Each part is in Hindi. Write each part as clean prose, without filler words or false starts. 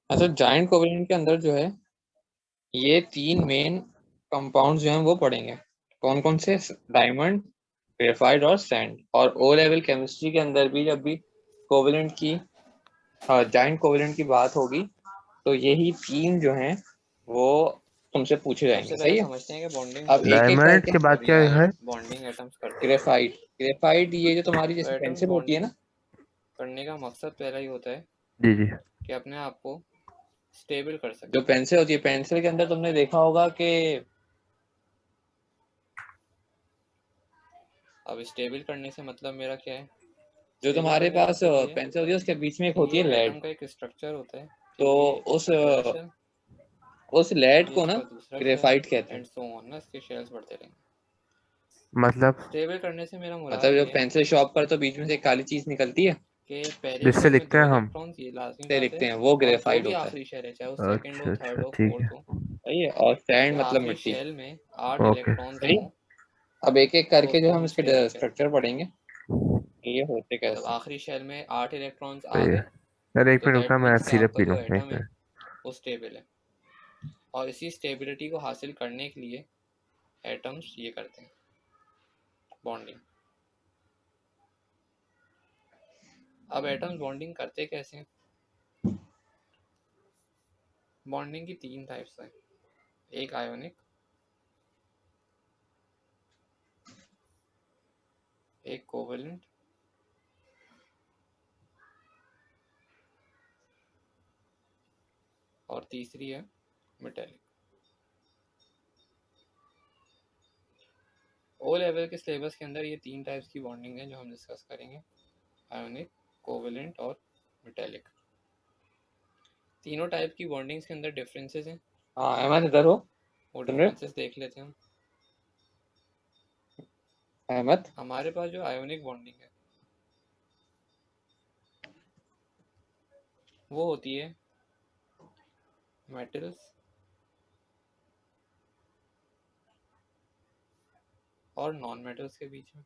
अच्छा, जाइंट कोवेलेंट के अंदर जो है ये तीन मेन कंपाउंड्स जो हैं वो पढ़ेंगे। कौन कौन से? डायमंड, ग्रेफाइट और सैंड। और ओ लेवल केमिस्ट्री के अंदर भी जब भी कोवेलेंट की, जाइंट कोवेलेंट की बात होगी तो यही तीन जो हैं वो तुमसे पूछे सबसे जाएंगे। पहले सही है। समझते हैं कि बॉन्डिंग अब एक एक डायमंड करके। के बाद क्या है? बॉन्डिंग एटम्स करते क्या है। ग्रेफाइट, ग्रेफाइट ये जो तुम्हारी तो जैसे एटम्स पेंसिल होती है बॉन्डिंग ना। करने का मकसद पहला ही होता है जी जी। कि अपने आप को स्टेबल कर जो सके। पेंसिल होती है, पेंसिल के अंदर तुमने देखा होगा कि अब स्टेबल करने से मतलब मेरा क्या है, जो स्टेबल तुम्हारे करने का पास मतलब ये है पेंसिल होती है उसके बीच में एक कि होती ये है लेड। एटम का एक स्ट्रक्चर होता है कि तो ये उस दरअसल उस लेड ये को ना इसका दूसरा शेल ग्रेफाइट कहते हैं। एंड सो ऑन ना, इसके शेल्स बढ़ते रहेंगे। मतलब स्टेबल करने से मेरा मुराद मतलब जो ये है पेंसिल शॉप पर तो बीच में से एक काली चीज निकलती है, कि पहले जिससे शेल में लिखते हैं दो हम। इलेक्ट्रॉन्स, ये लाजमी से बात लिखते है, हैं, वो और जो ग्रेफाइट भी होता है। आखिरी शेल है, चाहे वो सेकंड अच्छा हो, अच्छा, थर्ड हो, ठीक फोर्थ है। हो, सही है। और उसके सैंड मतलब आखिरी मिट्टी। शेल में 8 ओके। इलेक्ट्रॉन्स सही। हों अब एक एक तो करके जो उसको हम हम इसके स्टेबल कहते हैं। स्ट्रक्चर पढ़ेंगे कि ये होते मतलब कैसे। आखिरी शेल में 8 इलेक्ट्रॉन्स आ सही है। गए अरे एक तो मिनट दैट रुकना, मैं मीन्स कि सिरप आपका पी जो लूँ, एक एटम है मिनट। वो स्टेबल है। और इसी स्टेबिलिटी को हासिल करने के लिए एटम्स ये करते हैं बॉन्डिंग। अब एटम्स बॉन्डिंग करते कैसे हैं? बॉन्डिंग की तीन टाइप्स हैं, एक आयोनिक, एक कोवेलेंट और तीसरी है मेटेलिक। ओ लेवल के सिलेबस के अंदर ये तीन टाइप्स की बॉन्डिंग है जो हम डिस्कस करेंगे, आयोनिक, कोवेलेंट और मेटेलिक। तीनों टाइप की बॉन्डिंग्स के अंदर डिफरेंसेस हैं, हाँ अहमद इधर हो। वो सुन रहे हो डिफरेंसेस देख लेते हैं हम। अहमद? हमारे पास जो आयोनिक बॉन्डिंग है वो होती है मेटल्स और नॉन मेटल्स के बीच में।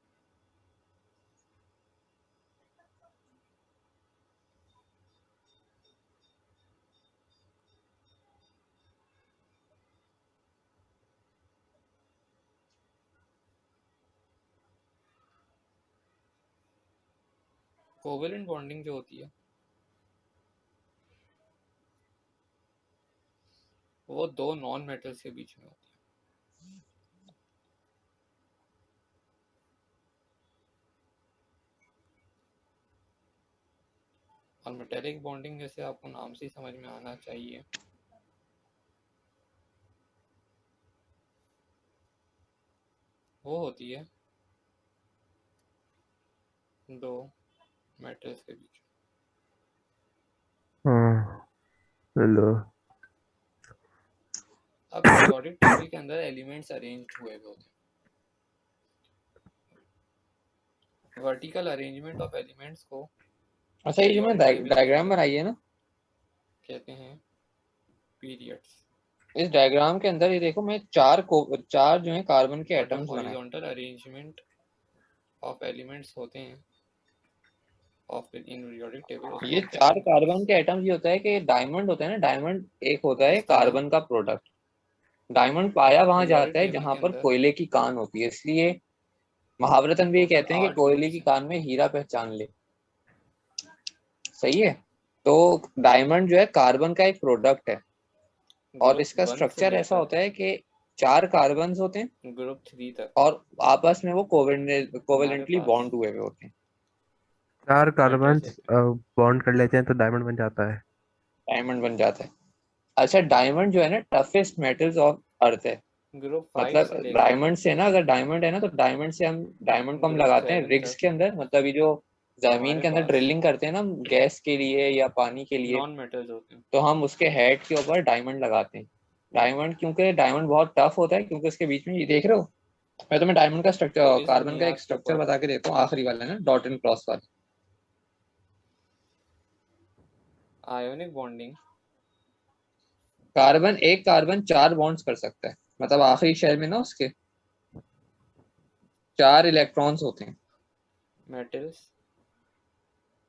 कोवेलेंट बॉन्डिंग जो होती है वो दो नॉन मेटल्स के बीच में होती है। और मेटेलिक बॉन्डिंग, जैसे आपको नाम से ही समझ में आना चाहिए, वो होती है दो मेटल्स के बीच में। हाँ। हेलो। अब पीरियोडिक टेबल के अंदर एलिमेंट्स अरेंज्ड हुए होते हैं। वर्टिकल अरेंजमेंट ऑफ एलिमेंट्स को अच्छा, ये जो पीरियोडिक मैंने टेबल के डायग्राम अंदर बनाई है ना, कहते हैं पीरियड्स। इस डायग्राम के अंदर ये देखो, मैं चार जो है कार्बन के और जो एटम्स बनाए। हॉरिजॉन्टल अरेंजमेंट ऑफ एलिमेंट्स होते हैं ऑफ इन पीरियोडिक टेबल, उसको ये हम कहते चार हैं कार्बन ग्रुप्स। के एटम्स, ये होता है कि डायमंड होता है ना, डायमंड एक होता है इस तरह कार्बन का प्रोडक्ट। डायमंड पाया वहां पीरियोडिक जाता है टेबल जहां के पर अंदर कोयले की कान होती है, इसलिए महावरतन भी ये टोटल कहते हैं कि 8 कोयले की ग्रुप्स हैं। कान में हीरा पहचान ले। सही है। तो डायमंड जो है कार्बन का एक प्रोडक्ट है। और ग्रुप इसका 1 से स्ट्रक्चर ऐसा लेकर होता है कि चार कार्बन्स होते हैं ग्रुप 3 तक और आपस में वो हमारे कोवेलेंटली पास बॉन्ड हुए हुए होते हैं। चार कार्बन मेटल्स होते हैं। बॉन्ड कर लेते हैं तो डायमंड बन जाता है। डायमंड बन जाता है। अच्छा, डायमंड जो है ना टफेस्ट मेटल्स ऑफ अर्थ है। ग्रुप 5 मतलब से लेकर डायमंड से ना, अगर डायमंड है ना तो डायमंड से हम, डायमंड को हम ग्रुप लगाते हैं 7 रिग्स तक के अंदर, मतलब ये जो जमीन हमारे के अंदर पास ड्रिलिंग करते हैं ना गैस के लिए या पानी के लिए, नॉन मेटल्स होते हैं। तो हम उसके हेड के ऊपर डायमंड लगाते हैं। डायमंड, क्योंकि डायमंड बहुत टफ होता है, क्योंकि उसके बीच में ये देख रहे हो, मैं तुम्हें डायमंड का तो स्ट्रक्चर, इस कार्बन का एक बुनियाद के स्ट्रक्चर ऊपर बता के देता हूँ, आखिरी वाला है ना, डॉट एंड क्रॉस वाला। आयोनिक बॉन्डिंग एक कार्बन चार बॉन्ड्स कर सकता है, मतलब आखिरी शेल में ना उसके चार इलेक्ट्रॉन्स होते हैं। मेटल्स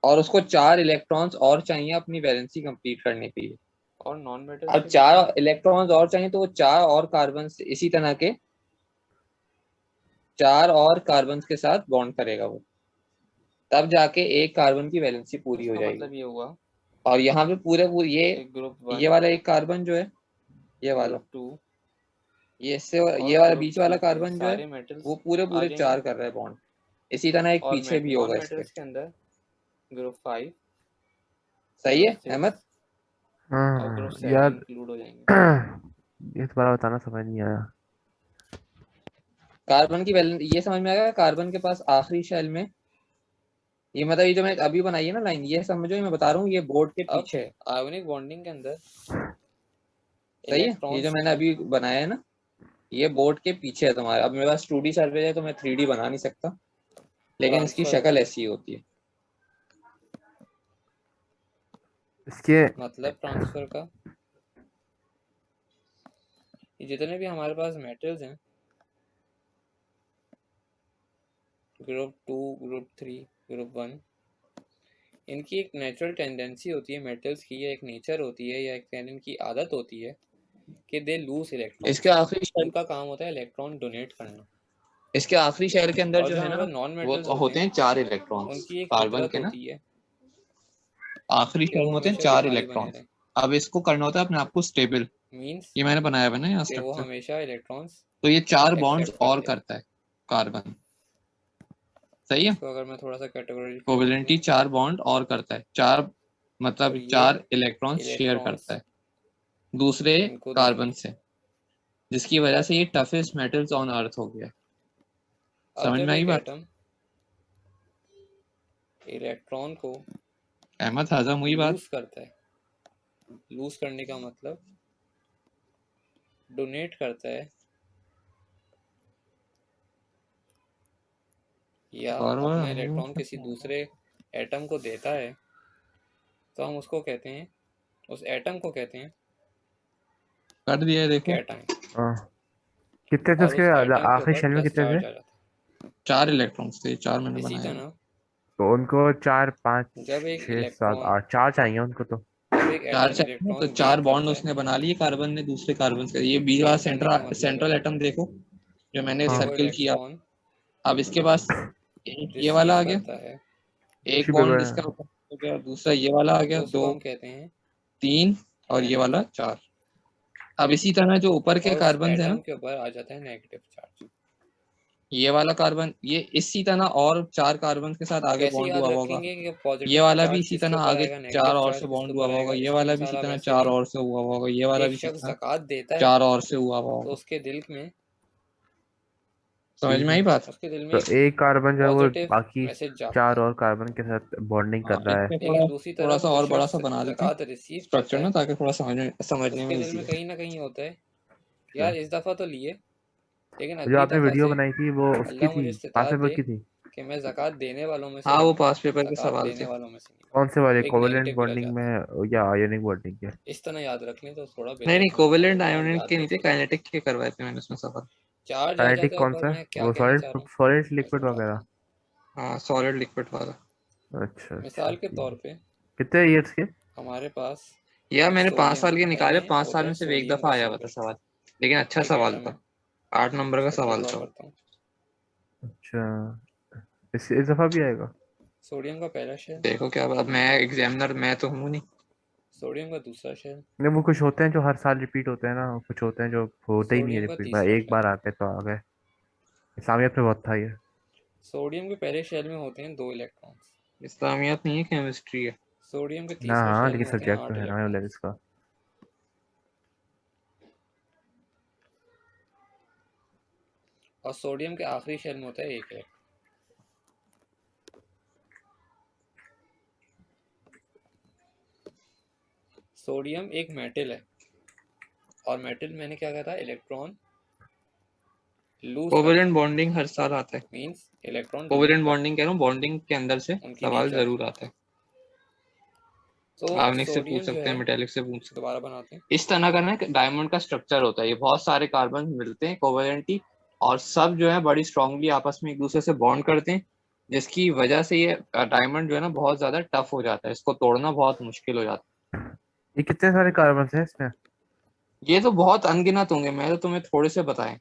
और उसको 4 इलेक्ट्रॉन्स और चाहिए अपनी वैलेंसी कंप्लीट करने के लिए। और नॉन मेटल अब 4 इलेक्ट्रॉन्स और चाहिए तो वो 4 और कार्बन इसी तरह के 4 और कार्बन के साथ बॉन्ड करेगा वो, तब जाके एक कार्बन की वैलेंसी पूरी हो जाएगी। मतलब ये हुआ, और यहाँ पे पूरे ये एक ग्रुप ये वाला एक कार्बन जो है, ये वाला ग्रुप 2 ये इससे और ये वाला ग्रुप बीच वाला 3 के कार्बन जो है सारे मेटल्स वो पूरे आ 4 जाएंगे। कर रहा है बॉन्ड। इसी तरह एक और पीछे भी नॉन होगा इसके। मेटल्स के अंदर ग्रुप 5, सही है ग्रुप 6 अहमद? और ग्रुप 7 यार इंक्लूड हो जाएंगे। ये दोबारा बताना समझ नहीं आया। कार्बन की वैलेंस ये समझ में आएगा। कार्बन के पास आखिरी शेल में ये मतलब ये जो मैं अभी बनाई है ना लाइन, ये समझो, ये मैं बता रहा हूँ ये बोर्ड के अब पीछे है। आयोनिक बॉन्डिंग के अंदर सही है, ये जो मैंने अभी बनाया है ना ये बोर्ड के पीछे है तुम्हारे। अब मेरे पास 2D सर्वे है तो मैं 3D बना नहीं सकता, लेकिन इसकी ट्रांसफर शक्ल ऐसी होती है। इसके मतलब ट्रांसफर का ये जितने भी हमारे पास मेटल्स हैं, ग्रुप 2, ग्रुप 3, ग्रुप 1, इनकी एक नेचुरल टेंडेंसी होती है मेटल्स की, या एक नेचर होती है, या एक इनकी आदत होती है कि दे लूज इलेक्ट्रॉन। इसके आखिरी शेल उनका काम होता है इलेक्ट्रॉन डोनेट करना। इसके आखिरी शेल के अंदर और जो जो है हमारे ना पास नॉन वो मेटल्स होते हैं 4 इलेक्ट्रॉन्स उनकी एक कार्बन फितरत के ना। होती है आखिरी कि शेल वो में होते हैं हमेशा 4 दिखाई बने इलेक्ट्रॉन्स। रहे। अब इसको करना होता है अपने आप को स्टेबल। मींस ये मैंने बनाया है ना यहाँ कि वो स्ट्रक्चर। हमेशा इलेक्ट्रॉन्स तो ये 4 बॉन्ड्स एक्सेप्ट और करते हैं। करता है कार्बन। सही है, इसको अगर मैं थोड़ा सा कैटेगरी कोवेलेंटी 4 बॉन्ड और करता है। 4 तो मतलब ये 4 इलेक्ट्रॉन्स शेयर इलेक्ट्रॉन्स करता है दूसरे इनको कार्बन देंगे। से, जिसकी वजह से ये टफेस्ट मेटल्स ऑन अर्थ हो गया। अब समझ जब में आई एक बात? एटम इलेक्ट्रॉन को अहमद हजम हुई बात? लूज करता है, लूज करने का मतलब डोनेट करता है या अपना इलेक्ट्रॉन किसी दूसरे एटम को देता है, तो हम उसको कहते हैं, उस एटम को कहते हैं कर दिया है देखो। कैटायन। हाँ, कितने थे और उसके उस एटम के आखिरी ऊपर शेल में प्लस कितने थे? चार्ज आ जाता 4 इलेक्ट्रॉन्स थे, 4 मैंने है। इसी बनाए हैं। तरह तो उनको 4 5 जब एक 6 7 इलेक्ट्रॉन 8 4 चाहिए उनको तो। जब एक 4 एटम चाहिए तो इलेक्ट्रॉन 4 गेन बॉन्ड करता है, उसने बना लिए कार्बन ने दूसरे कार्बन से। ये बी वाला गेन करने का मतलब है सेंट्रल एटम देखो जो मैंने कि वो सर्किल किया। इलेक्ट्रॉन अब इसके पास एक ये रिसीव वाला आ गया, करता है, एक टिश्यू बॉन्ड इसका पेपर। ऊपर हो गया, दूसरा ये वाला आ गया, तो उसको 2 हम कहते हैं 3 और ये एनएच। वाला 4। अब इसी तरह जो ऊपर के और उस कार्बन है ना, एटम के ऊपर आ जाता है नेगेटिव चार्ज। ये वाला कार्बन ये इसी तरह और 4 कार्बन के साथ आगे कैसे बॉन्ड याद हुआ होगा। रखेंगे कि ये पॉजिटिव वाला भी चार्ज इसी किसके तरह ऊपर आगे आएगा, 4 नेगेटिव और चार्ज से किसके बॉन्ड हुआ ऊपर होगा। आएगा? ये इसका वाला भी मिसाल इसी आप तरह ऐसे 4 लें, और से हुआ होगा। ये वाला एक भी इसी शख्स तरह ज़कात देता है 4 और से हुआ तो होगा। उसके दिल में समझ में आई बात? तो एक एक कार्बन जो है वो पॉजिटिव बाकी मैसेज जाता 4 है। और कार्बन के साथ बॉन्डिंग कर हाँ, रहा है। इसमें लेकिन थोड़ा दूसरी थोड़ा तरफ सा जो और बड़ा सा शख्स बना देते हैं ज़कात रिसीव स्ट्रक्चर करता ना, है, ताकि थोड़ा समझने में उसके दिल इजी में है। कहीं ना कहीं होता है, अच्छा, यार इस दफ़ा तो लिए, लेकिन जो अगली आपने दफ़ा वीडियो से बनाई थी वो उसकी अल्लाह थी, मुझे पास इस्तिताअत पेपर दे की थी? कि मैं ज़कात देने वालों में से हाँ, वो बनूं, पास पेपर के ज़कात सवाल लेने थे। वालों में से नहीं। कौन से वाले, तो एक कोवेलेंट नेगेटिव गिरा बॉन्डिंग जाता है। में या आयोनिक बॉन्डिंग के? इस तरह याद रख लें तो थोड़ा नहीं बेहतर नहीं, समझ में आ कोवेलेंट जाएगा और आयोनिक याद के नहीं थे, रहेगा। काइनेटिक के करवाए थे मैंने उसमें सफर। चार्ज आ जाता काइनेटिक है कौन ऊपर, सा है मैं क्या वो? कहना चाह रहा हूँ सॉलिड मैं लिक्विड समझाता वगैरह? हूँ। हाँ, सॉलिड लिक्विड वाला। अच्छा अच्छा, मिसाल के ठीक तौर है। पे कितने इयर्स के? हमारे पास यार मैंने 5 सोडियम साल के निकाले, N है, 5 साल होता है में सिर्फ एक सोडियम दफा का आया हुआ था सिंबल। सवाल, लेकिन अच्छा एक सवाल एटम है, था। 8 नंबर का स्ट्रक्चर सवाल ड्रॉ था वो। करता हूँ। अच्छा, इस दफा भी आएगा? सोडियम का पहला शेल, देखो क्या, अब मैं एग्जामिनर मैं तो हूँ नहीं। सोडियम का दूसरा शेल, नहीं, वो कुछ होते हैं जो हर साल रिपीट होते हैं ना, कुछ होते हैं जो होते ही नहीं है सोडियम का रिपीट, तीसरा एक शेल। बार आते तो आ गए। इस्लामियत में बहुत था ये। सोडियम के पहले शेल में होते हैं 2 इलेक्ट्रॉन्स, इस्लामियत नहीं है, केमिस्ट्री है। सोडियम के ना तीसरे हाँ, शेल लेकिन में होते हैं सब्जेक्ट तो 8 है ना लेवल इलेक्ट्रॉन्स। इसका। और सोडियम के आखिरी शेल में होता है 1 इलेक्ट्रॉन। सोडियम एक मेटल है, और मेटल मैंने क्या कहा था, इलेक्ट्रॉन लूज करता कोवेलेंट है, बॉन्डिंग हर साल आता है। मींस इलेक्ट्रॉन डोनेट कोवेलेंट करता बॉन्डिंग कह रहा हूँ, बॉन्डिंग के अंदर से है, उनकी सवाल नेचर है। जरूर आता है। तो आर्निक से पूछ सोडियम जो सकते है, हैं, मेटेलिक से पूछ सकते दोबारा बनाते हैं। हैं। इस तरह का ना डायमंड का स्ट्रक्चर होता है, ये बहुत सारे कार्बन मिलते हैं कोवेलेंटली, और सब जो है बड़ी स्ट्रांगली आपस में एक दूसरे से बॉन्ड करते हैं, जिसकी वजह से ये डायमंड जो है ना बहुत ज्यादा टफ हो जाता है, इसको तोड़ना बहुत मुश्किल हो जाता ये कितने सारे कार्बन है इसमें? है। ये तो बहुत अनगिनत होंगे, मैं तो तुम्हें थोड़े से बताएं,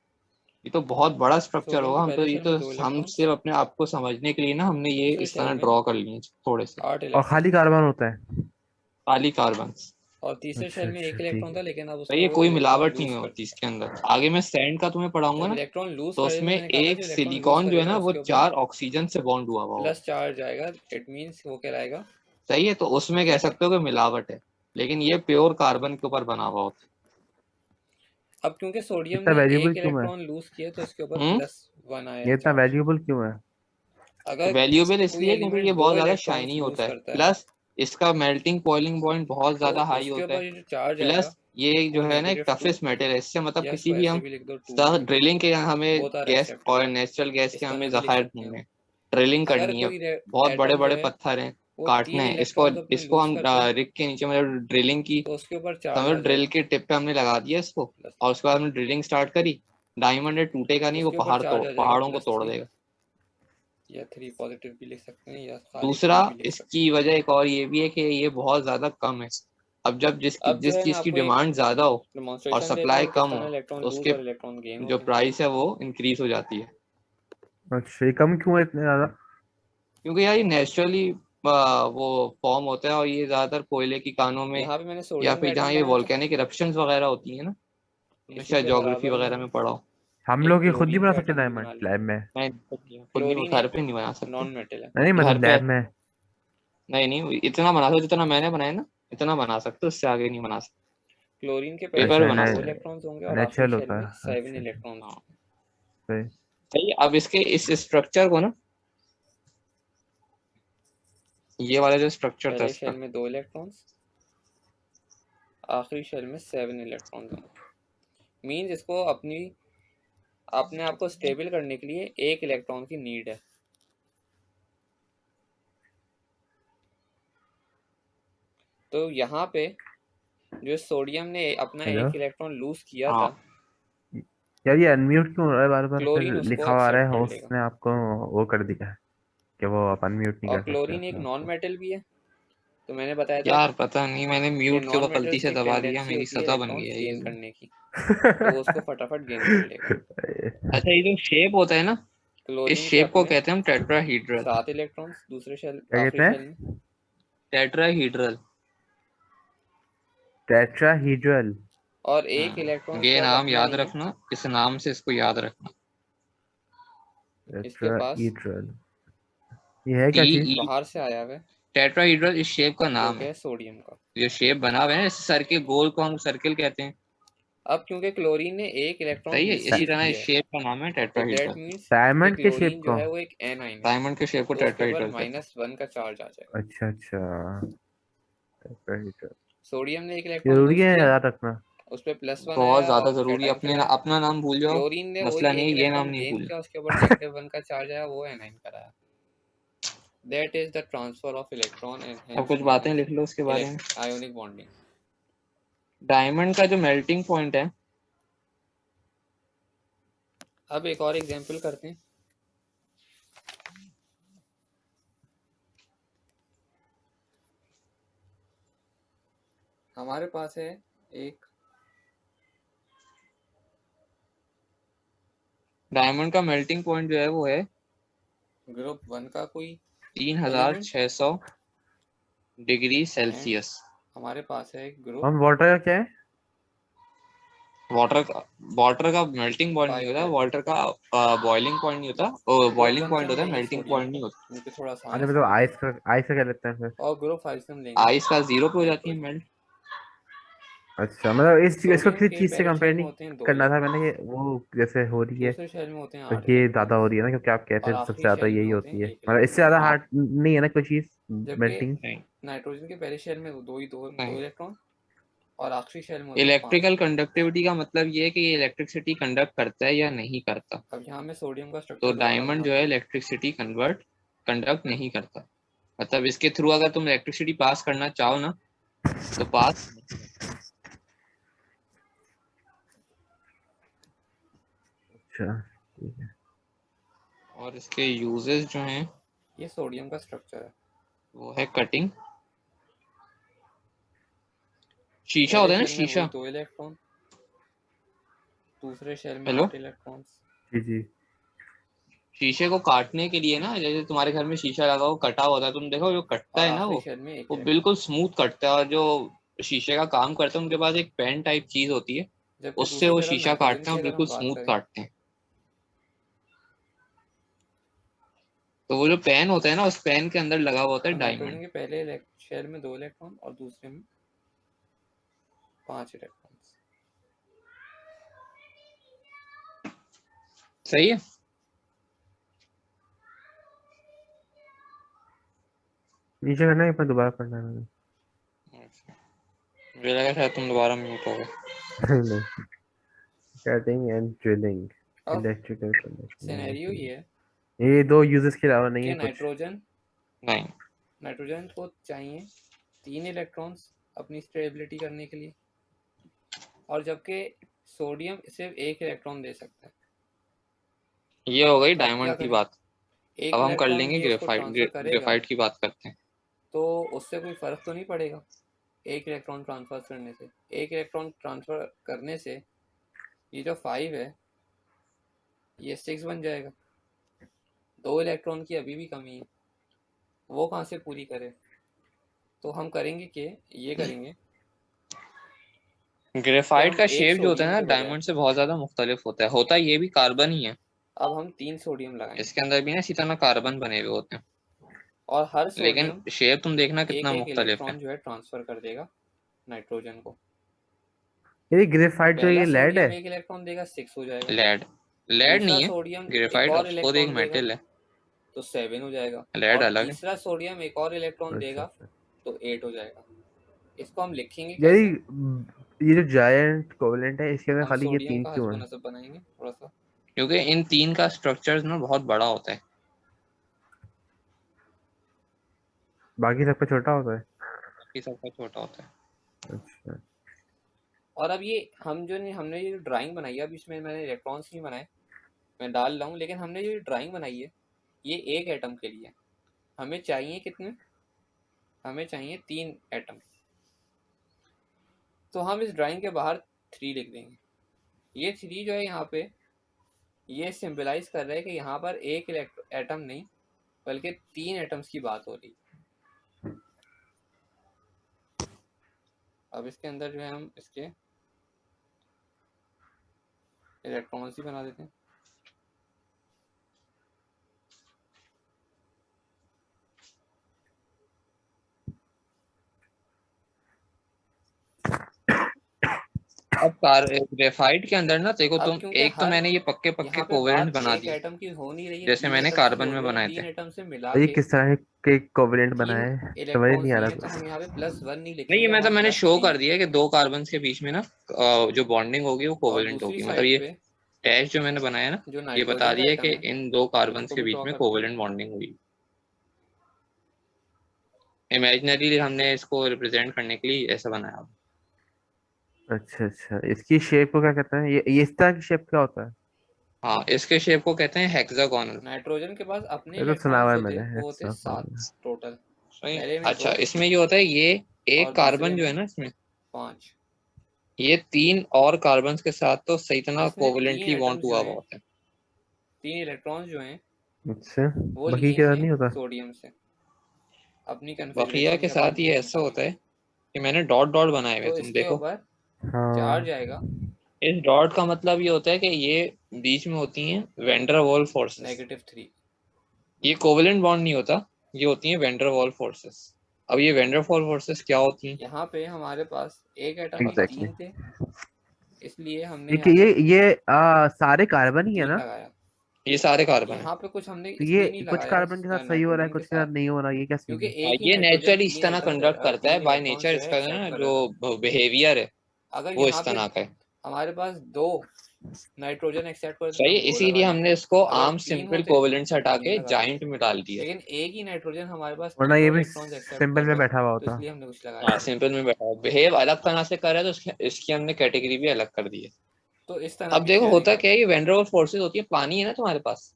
ये तो बहुत बड़ा स्ट्रक्चर सोडियम होगा। के हम तो पहले ये शेल तो में 2 हम इलेक्ट्रॉन्स, सिर्फ अपने आप को समझने के लिए ना हमने ये दूसरे इस शेल तरह में ड्रॉ कर लिए थोड़े से 8 और खाली इलेक्ट्रॉन्स, कार्बन होता है? खाली कार्बन। और तीसरे अच्छा शेल में 1 अच्छा, ठीक इलेक्ट्रॉन है। था, लेकिन अब भाई उसको ये वो कोई इलेक्ट्रॉन मिलावट नहीं लूज कर होती दिया। इसके अंदर, आगे मैं सैंड का तुम्हें पढ़ाऊंगा जब ना, इलेक्ट्रॉन लूज तो करेगा, उसमें मैंने कहा था जो एक इलेक्ट्रॉन लूज सिलिकॉन जो है करेगा ना वो उसके ऊपर 4 ऑक्सीजन से बॉन्ड हुआ हुआ होगा। प्लस चार्ज आएगा, इट मीन्स वो कहलाएगा सही है, तो उसमें कह मेटल। सकते हो कि मिलावट है, लेकिन ये प्योर कार्बन के ऊपर बना हुआ होता अब क्योंकि सोडियम इतना ने वैल्यूएबल 1 क्यों है? इलेक्ट्रॉन लूज किया तो इसके ऊपर है। +1 आया ये इतना चार्ज। वैल्यूएबल क्यों है? अगर वैल्यूएबल कोई इसलिए क्योंकि ये एलिमेंट 2 बहुत ज्यादा इलेक्ट्रॉन्स शाइनी लूज होता है, करता है प्लस इसका मेल्टिंग बॉइलिंग पॉइंट बहुत तो ज्यादा हाई उसके होता है, ऊपर ये जो चार्ज आएगा प्लस ये जो वो है ना एक -2, टफेस्ट मेटल है, इससे मतलब या किसी इसको भी ऐसे हम भी लिख दो 2 ड्रिलिंग के हमें बोथ आर गैस और एक्सेप्टेबल, नेचुरल गैस इस के तरह हमें भी लिख जखायर सकते हैं। ढूंढने हैं, ड्रिलिंग अगर करनी है, कोई बहुत बड़े एटम जो बड़े है पत्थर हैं, वो काटने 3 हैं इसको, इलेक्ट्रॉन्स अपने इसको लूज हम करता है रिग के नीचे मतलब ड्रिलिंग की, तो उसके ऊपर चार्ज समझो आ ड्रिल जाएगा के टिप पे हमने लगा दिया इसको, और उसके बाद हमने ड्रिलिंग स्टार्ट करी, डायमंड है टूटेगा नहीं, वो उसके ऊपर चार्ज आ जाएगा पहाड़ों को तोड़ +3, देगा। या 3 पॉजिटिव भी लिख सकते हैं या खाली दूसरा 3 भी लिख सकते इसकी वजह एक और ये भी है कि ये बहुत ज्यादा कम है। अब जब हैं। अब जो जिस है मैं चीज की आपको एक डिमांड ज्यादा हो और डेमोन्स्ट्रेशन देता सप्लाई हूँ किस कम तरह हो, इलेक्ट्रॉन तो लूज उसके और इलेक्ट्रॉन गेन जो होते हैं। प्राइस है वो इंक्रीज हो जाती है। अच्छा, ये कम क्यों है इतने ज्यादा? क्योंकि यार ये नेचुरली वो फॉर्म होता है, और ये ज्यादातर कोयले की कानों में यहाँ पे मैंने या सोडियम का फिर एटम जहाँ ये बनाया था, वोल्केनिक इरप्शंस वगैरह होती है ना, तुमने इसी शायद के ज्योग्राफी बराबर वगैरह मैंने में पढ़ा हो। हम एक लोग ये खुद नहीं क्लोरीन बना का सकते एटम भी डायमंड बना लिया। लैब में? मैं खुद नहीं, क्लोरीन घर एक पे नहीं बना सकते। नॉन मेटल है। नहीं, घर मतलब पे लैब में। नहीं नहीं, इतना बना सकते जितना मैंने बनाया ना, इतना बना सकते, उससे आगे नहीं बना सकते, क्लोरीन के पहले पेपर पे अच्छा, शेल में बना 2 सकते। इलेक्ट्रॉन्स होंगे और आखिरी नेचुरल शेल होता में है, 7 अच्छा अच्छा। इलेक्ट्रॉन्स। हाँ सही। सही। अब इसके इस स्ट्रक्चर को ना, ये वाला जो स्ट्रक्चर था पहले इसका, शेल में 2 इलेक्ट्रॉन्स, आखिरी शेल में 7 इलेक्ट्रॉन्स होंगे। मीन्स इसको अपने आप को स्टेबल करने के लिए 1 इलेक्ट्रॉन की नीड है। तो यहाँ पे जो सोडियम ने अपना हेलो 1 इलेक्ट्रॉन लूज किया हाँ था, यार, ये अनम्यूट क्यों हो रहा है बार बार? फिर क्लोरीन उसको लिखा हुआ आ रहा एक्सेप्ट है कर होस्ट लेगा। ने आपको वो कर दिया है कि वो आप अनम्यूट नहीं और कर सकते क्लोरीन एक अपने आप नॉन को। मेटल भी है, तो मैंने बताया था यार पता नहीं, मैंने कि म्यूट के नॉन ऊपर गलती मेटल्स से की एक दबा दिया, टेंडेंसी मेरी होती है सतह बन गई इलेक्ट्रॉन्स है गेन ये। करने की, तो वो उसको फटाफट गेन कर लेगा। अच्छा, ये जो शेप होता है ना, इस क्लोरीन के शेप को अपने कहते हैं हम टेट्राहीड्रल। 7 इलेक्ट्रॉन्स दूसरे शेल क्या कहते आखिरी शेल हैं? में, टेट्राहीड्रल, टेट्राहीड्रल। और 1 इलेक्ट्रॉन इसके ये पास नाम अपना याद नहीं है, रखना, इस नाम से इसको याद रखना। इसके पास टेट्राहीड्रल, ये है टी क्या चीज? ई बाहर से आया हुआ है, टेट्राहीड्रल इस शेप का जो नाम कि है, है सोडियम का। जो शेप बना हुआ है ना, इस सर्किल गोल को हम सर्किल कहते हैं। अब क्योंकि क्लोरीन ने 1 इलेक्ट्रॉन सही है, इसी रिसीव तरह इस किया है, शेप का नाम है तो दैट टेट्राहीड्रल। मीन्स कि डायमंड के शेप क्लोरीन जो को? है वो एक एनाइन है, डायमंड के शेप को तो उसके ऊपर टेट्राहीड्रल कहते हैं। -1 का चार्ज आ जाएगा। अच्छा अच्छा, टेट्राहीड्रल। सोडियम ने 1 इलेक्ट्रॉन जरूरी लूज है किया, याद रखना? उस पर +1 बहुत आया ज्यादा और जरूरी है, कैटाइन चला है। अपना नाम भूल जाओ, क्लोरीन ने वही मसला नहीं 1 है, ये नाम इलेक्ट्रॉन नहीं गेन भूल। किया, उसके ऊपर -1 का चार्ज आया, वो एनाइन कराया। That is the transfer of electron and अब हेंस कुछ नोन बातें एज लिख लो उसके बारे में। Ionic bonding. डायमंड का जो मेल्टिंग पॉइंट है, अब एक और एग्जांपल करते हैं। हमारे पास है एक डायमंड का मेल्टिंग पॉइंट जो है वो है ग्रुप 1 का कोई एलिमेंट 3600 डिग्री एंड सेल्सियस। हमारे पास है एक ग्रुप हम वाटर का क्या है? वाटर का मेल्टिंग पॉइंट नहीं 5 होता, का वाटर का बॉइलिंग पॉइंट नहीं होता, ग्रुप बॉइलिंग 1 से पॉइंट हम होता है, लेंगे मेल्टिंग सोडियम पॉइंट नहीं को, होता। क्योंकि थोड़ा आसान अरे है मतलब समझना, आइस का क्या लेते हैं फिर? और ग्रुप 5 से हम लेंगे आइस का 0 पे हो जाती है नाइट्रोजन। मेल्ट। अच्छा, मतलब इसको सोडियम किसी के चीज से पहले कंपेयर शेल में नहीं होते हैं 2 करना था मैंने, इलेक्ट्रॉन्स, कि वो जैसे हो रही है दूसरे शेल में होते हैं तो 8 ये ज्यादा हो इलेक्ट्रॉन्स, रही है ना, क्योंकि आप कहते और हैं सबसे आखिरी ज्यादा शेल में यही होते होती हैं है, 1 मतलब इससे इलेक्ट्रॉन। ज्यादा हाँ हार्ड नहीं है ना कोई चीज जबकि मेल्टिंग। नहीं नाइट्रोजन के पहले शेल में दो नहीं, इलेक्ट्रॉन, और आखिरी शेल में होते हैं 5 इलेक्ट्रिकल इलेक्ट्रॉन। कंडक्टिविटी का मतलब ये है कि ये इलेक्ट्रिसिटी कंडक्ट करता है या नहीं करता। अब यहाँ मैं सोडियम का तो स्ट्रक्चर दोबारा डायमंड जो बनाता है हूँ। इलेक्ट्रिसिटी कंडक्ट नहीं करता, मतलब इसके थ्रू अगर तुम इलेक्ट्रिसिटी पास करना चाहो ना, तो पास नहीं कर सकते। अच्छा, ठीक है। और इसके यूजेस जो हैं ये सोडियम का स्ट्रक्चर है। वो है कटिंग। शीशा होता है ना, शीशा। 2 इलेक्ट्रॉन, दूसरे शेल में हेलो, 8 इलेक्ट्रॉन्स। जी जी। शीशे को काटने के लिए ना, जैसे तुम्हारे घर में शीशा लगा हो, कटा होता है, तुम देखो जो कटता और है ना, आखिरी शेल में 1 वो इलेक्ट्रॉन। बिल्कुल स्मूथ कटता है। और जो शीशे का काम करते हैं उनके पास एक पेन टाइप चीज होती है, जबकि उससे दूसरी वो तरफ शीशा नाइट्रोजन काटते हैं की और अगर बिल्कुल हम बात स्मूथ करें, काटते हैं। तो वो जो पेन होता है ना, उस पेन के अंदर लगा हुआ होता है तो नाइट्रोजन डायमंड। के पहले शेल में 2 इलेक्ट्रॉन और दूसरे में 5 इलेक्ट्रॉन्स। सही है। नीचे करना है पर दोबारा करना है मैंने। मुझे लगा शायद तुम दोबारा म्यूट हो गए। नहीं, कटिंग एंड ड्रिलिंग, अब इलेक्ट्रिकल सिनेरियो कनेक्शन। ये है ये 2 यूजेस के अलावा नहीं कि है कुछ? नहीं, नाइट्रोजन को चाहिए 3 इलेक्ट्रॉन्स अपनी स्टेबिलिटी करने के लिए, और जबकि सोडियम सिर्फ 1 इलेक्ट्रॉन दे सकता है। ये हो गई तो अब क्या डायमंड की करें? बात। 1 अब हम कर इलेक्ट्रॉन लेंगे ये उसको ग्रेफाइट। ट्रांसफर करेगा ग्रेफाइट की बात करते हैं। तो उससे कोई फर्क तो नहीं पड़ेगा 1 इलेक्ट्रॉन ट्रांसफर करने से। 1 इलेक्ट्रॉन ट्रांसफर करने से ये जो 5 है ये 6 बन जाएगा। 2 इलेक्ट्रॉन की अभी भी कमी है, वो कहाँ से पूरी करे? तो हम करेंगे कि ये करेंगे, ग्रेफाइट हम का 1 शेप जो होता है सोडियम ना, के बजाय डायमंड से बहुत ज्यादा मुख्तलिफ होता है। होता ये भी कार्बन ही है, अब हम 3 सोडियम लगाएंगे, इसके अंदर भी ना इसी तरह कार्बन बने हुए होते हैं, और हर लेकिन सोडियम शेप तुम देखना एक कितना एक मुख्तलिफ है। इलेक्ट्रॉन जो है ट्रांसफर कर देगा नाइट्रोजन को। ये ग्रेफाइट जो पहला ये लेड है? सोडियम 1 इलेक्ट्रॉन देगा, 6 हो जाएगा। लेड, लेड दूसरा नहीं है, सोडियम एक ग्रेफाइट और खुद एक इलेक्ट्रॉन देगा मेटल है, तो 7 हो जाएगा। लेड और अलग है। तीसरा सोडियम एक और इलेक्ट्रॉन अच्छा देगा अच्छा। तो 8 हो जाएगा। इसको हम लिखेंगे यानी कैसे? ये जो जायंट कोवेलेंट है इसके अंदर हम खाली ये सोडियम 3 का क्यों हस्ब है? नस्ब बनाएंगे थोड़ा सा। क्योंकि इन तीन का स्ट्रक्चर ना बहुत बड़ा होता है। बाकी सबका छोटा होता है? बाकी सबका छोटा होता है। अच्छा। और अब ये हम जो हमने ये ड्राइंग बनाई है, अब इसमें मैंने इलेक्ट्रॉन्स नहीं बनाए, मैं डाल रहा हूँ, लेकिन हमने जो ड्राइंग बनाई है ये एक एटम के लिए। हमें चाहिए कितने? हमें चाहिए 3 एटम। तो हम इस ड्राइंग के बाहर 3 लिख देंगे। ये 3 जो है यहाँ पे, ये सिंबलाइज कर रहा है कि यहाँ पर एक एटम नहीं बल्कि 3 एटम्स की बात हो रही। अब इसके अंदर जो है हम इसके इलेक्ट्रॉन्स ही बना देते हैं। अब ग्रेफाइट के अंदर ना देखो अब तुम, क्योंकि एक तो हर मैंने ये पक्के पक्के यहाँ पे कोवेलेंट बात बना एक दिए, एटम की हो नहीं रही है, जैसे 3 मैंने एटम्स की कार्बन हो में रही है, और बनाए थे। 3 एटम से मिला और ये के किस तरह के कोवेलेंट बना 3 है? समझ नहीं इलेक्ट्रॉन्स आ दिए रहा हैं, तो कुछ। हम यहाँ पे +1 नहीं नहीं, ये लिखेंगे, मतलब हम मैंने शो +3 कर दिया है कि दो कार्बन के बीच में ना जो बॉन्डिंग होगी वो और कोवेलेंट दूसरी होगी। मतलब साइड ये पे डैश जो मैंने बनाया ना, जो ये बता नाइट्रोजन का दिया कि एटम है इन दो कार्बन उसको के भी बीच ड्रॉ में करते हैं। कोवेलेंट बॉन्डिंग हुई। इमेजिनरी हमने इसको रिप्रेजेंट करने के लिए ऐसा बनाया। अच्छा अच्छा, इसकी शेप को क्या कहते हैं? ये इस तरह की शेप क्या होता है? हाँ, इसके शेप को कहते हैं हेक्सागोनल। नाइट्रोजन के पास अपने ये तो सुना इलेक्ट्रॉन्स हुआ है जो थे मैंने, वो होते 7 हेक्सागोनल। टोटल। सही। पहले में अच्छा, 2 इसमें ये होता है, ये और एक दूसरे कार्बन जो है में ना इसमें, 5। ये 3 और कार्बन के साथ तो सही तरह इसने 3 कोवेलेंटली बॉन्ड एटम्स जो हुआ हुआ हैं, होता है। 3 इलेक्ट्रॉन्स जो हैं अच्छा, वो बाकी लिए के साथ हैं नहीं होता? सोडियम से अपनी बकिया कन्फिग्रेशन के या अपनी साथ ये पोजीशन ऐसा पाने होता के है लिए। कि मैंने डॉट डॉट बनाए हुए, तो तुम इसके देखो। ऊपर चार्ज हाँ। आएगा इस डॉट का मतलब ये होता है कि ये बीच में होती हैं वैन डर वाल फोर्सेस। -3। ये कोवेलेंट बॉन्ड नहीं होता, ये होती हैं वैन डर वाल फोर्सेस। अब ये वैन डर वाल फोर्सेस क्या होती हैं? यहाँ पे हमारे पास एक एटम के एग्जैक्टली 3 थे, इसलिए हमने ये यहाँ पे ये सारे कार्बन ही है 3 ना? लगाया। ये सारे कार्बन है। यहाँ पे कुछ हमने तो ये इसलिए नहीं कुछ लगाया कार्बन के साथ सही हो रहा है, नाइट्रोजन के कुछ के साथ साथ, नहीं हो रहा, ये क्या सीन क्योंकि है? एक ही ये नाइट्रोजन नेचुरली इस 3 तरह एटम कंडक्ट करता है, 3 बाय इलेक्ट्रॉन नेचर जो है इसका एक्सेप्ट ना कर रहा है। जो बिहेवियर है अगर वो यहाँ इस पे तरह का है। हमारे पास 2 नाइट्रोजन एक्सेप्ट करते तो सही है, हम 2 लगा इसीलिए लेते, हमने इसको अगर आम 3 सिंपल होते कोवेलेंट से तो हटा 3 के लगा जाइंट लेते। में डाल दिया। लेकिन एक ही नाइट्रोजन हमारे पास वरना 3 ये भी इलेक्ट्रॉन्स एक्सेप्ट सिंपल कर में रहा है, बैठा हुआ तो होता। इसलिए हमने कुछ हाँ, लगाया नहीं। सिंपल में बैठा बिहेव अलग तरह से कर रहा है, तो इसकी हमने कैटेगरी भी अलग कर दी है। तो इस तरह अब की देखो शेयरिंग होता है। क्या है, ये वैन डर वाल फोर्सेस होती है, पानी है ना तुम्हारे पास,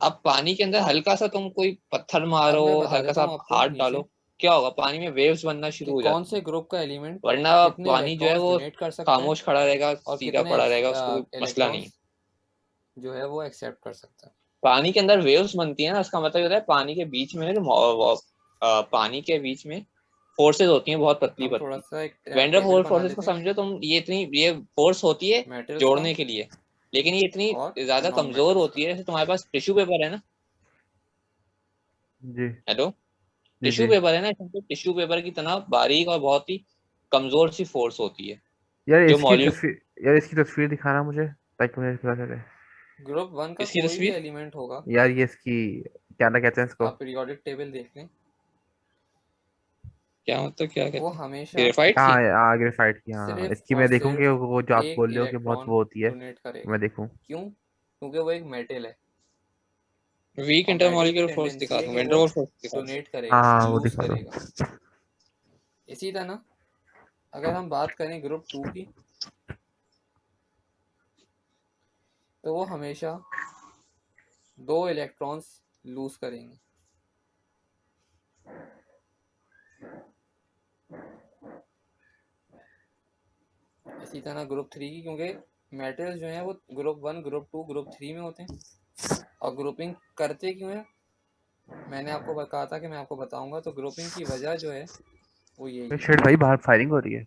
अब पानी के अंदर हल्का सा तुम कोई पत्थर अब मारो, मैं बता हल्का देता सा हूँ आपको हाथ नीचे डालो, क्या होगा? पानी में वेव्स बनना कि शुरू हो कौन जाती से हैं। ग्रुप का एलिमेंट वरना कितने पानी जो है इलेक्ट्रॉन्स वो डोनेट कर सकता है खामोश खड़ा रहेगा, और सीधा कितने पड़ा रहेगा, उसको कोई मसला नहीं है। इलेक्ट्रॉन्स जो है वो एक्सेप्ट कर सकता है। पानी के अंदर वेव्स बनती है ना, उसका मतलब ये होता है पानी के बीच में पानी के बीच में फोर्सेस होती हैं बहुत पतली हम थोड़ा पतली। सा एक वैन टेबल बना फोर्सेस को लेते हैं समझो तुम, ये फोर्स होती है मेटल्स का जोड़ने के लिए, लेकिन ये इतनी और ज्यादा नॉन कमजोर मेटल्स होती का। है। जैसे तुम्हारे पास टिश्यू पेपर है ना, जी हेलो, जी टिश्यू जी। पेपर है ना, इसमें टिश्यू पेपर की तरह बारीक और बहुत ही कमजोर सी फोर्स होती है यार जो इसकी मॉलिक्यूल। तस्वीर, यार इसकी तस्वीर दिखाना मुझे, ताकि मुझे पता चले। ग्रुप 1 का इसकी कोई भी तस्वीर एलिमेंट होगा, यार ये इसकी क्या ना कहते हैं इसको। आप पीरियोडिक टेबल देख लें, क्या मतलब, क्या वो कहते हैं? हमेशा ग्रेफाइट की? हाँ हाँ ग्रेफाइट की, हाँ सिर्फ इसकी और मैं देखूँ कि सिर्फ वो जो आप एक बोल रहे हो कि बहुत इलेक्ट्रॉन वो होती है, डोनेट करेगा। मैं देखूँ। क्यों? क्योंकि वो एक मेटल है वीक और मेटल की इंटरमॉलिक्यूलर फोर्स टेंडेंसी दिखा है दूं, कि वैन वो डेर फोर्स दिखा दूं? डोनेट हाँ करेगा, हाँ वो लूज दिखा दो। करेगा। इसी तरह अगर हम बात करें ग्रुप 2 की, तो वो हमेशा 2 इलेक्ट्रॉन्स लूज करेंगे। इसी तरह ग्रुप 3 की, क्योंकि मेटल्स जो हैं वो ग्रुप 1, ग्रुप 2, ग्रुप 3 में होते हैं। और ग्रुपिंग करते क्यों है, मैंने आपको कहा था कि मैं आपको बताऊंगा। तो ग्रुपिंग की वजह जो है वो यही है। शेठ भाई बाहर फायरिंग हो रही है।